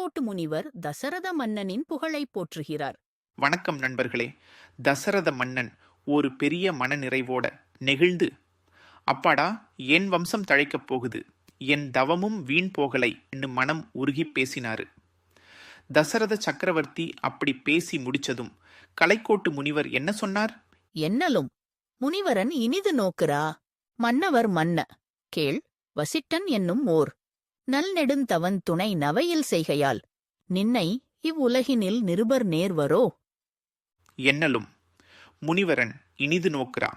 கலைக்கோட்டு முனிவர் தசரத மன்னனின் புகழைப் போற்றுகிறார். வணக்கம் நண்பர்களே. தசரத மன்னன் ஒரு பெரிய மனநிறைவோட நெகிழ்ந்து, அப்பாடா, என் வம்சம் தழைக்கப் போகுது, என் தவமும் வீண் போகலைன்னு மனம் உருகி பேசினாரு. தசரத சக்கரவர்த்தி அப்படி பேசி முடிச்சதும் கலைக்கோட்டு முனிவர் என்ன சொன்னார்? என்னலும் முனிவரன் இனிது நோக்குறா. மன்னவர் மன்ன கேள். வசிட்டன் என்னும் ஓர் நல்நெடுந்தவன் துணை நவையில் செய்கையால் நின்னை இவ்வுலகினில் நிருபர் நேர்வரோ. என்னலும் முனிவரன் இனிது நோக்குறா.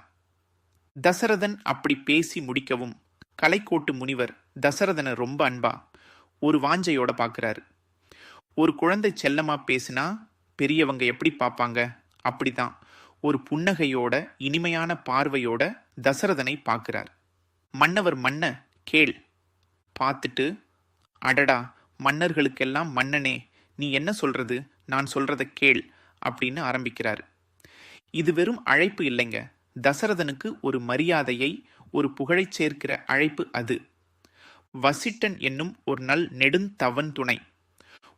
தசரதன் அப்படி பேசி முடிக்கவும் கலைக்கோட்டு முனிவர் தசரதனை ரொம்ப அன்பா ஒரு வாஞ்சையோட பார்க்கறாரு. ஒரு குழந்தை செல்லமா பேசினா பெரியவங்க எப்படி பார்ப்பாங்க, அப்படிதான் ஒரு புன்னகையோட இனிமையான பார்வையோட தசரதனை பார்க்கிறார். மன்னவர் மன்ன கேள் பார்த்துட்டு, அடடா, மன்னர்களுக்கெல்லாம் மன்னனே, நீ என்ன சொல்றது, நான் சொல்றத கேள் அப்படின்னு ஆரம்பிக்கிறாரு. இது வெறும் அழைப்பு இல்லைங்க, தசரதனுக்கு ஒரு மரியாதையை, ஒரு புகழைச் சேர்க்கிற அழைப்பு அது. வசிட்டன் என்னும் ஒரு நல் நெடுந்தவன் துணை,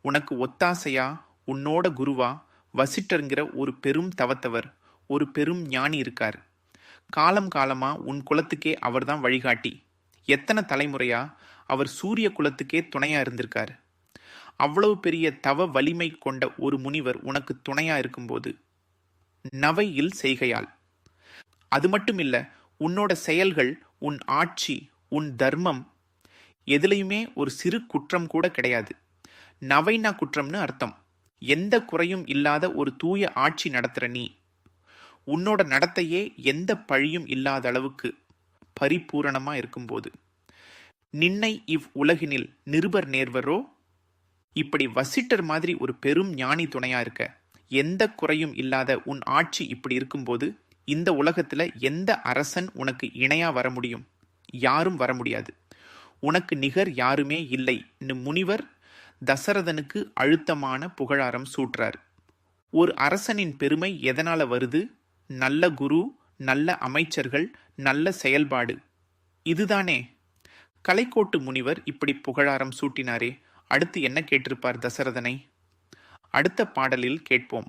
உனக்கு ஒத்தாசையா, உன்னோட குருவா வசிட்டருங்கிற ஒரு பெரும் தவத்தவர், ஒரு பெரும் ஞானி இருக்கார். காலம் காலமா உன் குலத்துக்கே அவர்தான் வழிகாட்டி. எத்தனை தலைமுறையா அவர் சூரிய குலத்துக்கே துணையா இருந்திருக்காரு. அவ்வளவு பெரிய தவ வலிமை கொண்ட ஒரு முனிவர் உனக்கு துணையா இருக்கும்போது நவையில் செய்கையால், அது மட்டும் இல்ல, உன்னோட செயல்கள், உன் ஆட்சி, உன் தர்மம் எதுலையுமே ஒரு சிறு குற்றம் கூட கிடையாது. நவைனா குற்றம்னு அர்த்தம். எந்த குறையும் இல்லாத ஒரு தூய ஆட்சி நடத்துற நீ, உன்னோட நடத்தையே எந்த பழியும் இல்லாத அளவுக்கு பரிபூரணமா இருக்கும்போது நின்னை இவ் உலகினில் நிருபர் நேர்வரோ. இப்படி வசிட்டர் மாதிரி ஒரு பெரும் ஞானி துணையா இருக்க, எந்த குறையும் இல்லாத உன் ஆட்சி இப்படி இருக்கும்போது இந்த உலகத்துல எந்த அரசன் உனக்கு இணையா வர முடியும்? யாரும் வர முடியாது. உனக்கு நிகர் யாருமே இல்லைன்னு முனிவர் தசரதனுக்கு அழுத்தமான புகழாரம் சூட்டுறார். ஒரு அரசனின் பெருமை எதனால வருது? நல்ல குரு, நல்ல அமைச்சர்கள், நல்ல செயல்பாடு, இதுதானே. கலைக்கோட்டு முனிவர் இப்படி புகழாரம் சூட்டினாரே, அடுத்து என்ன கேட்டிருப்பார் தசரதனை? அடுத்த பாடலில் கேட்போம்.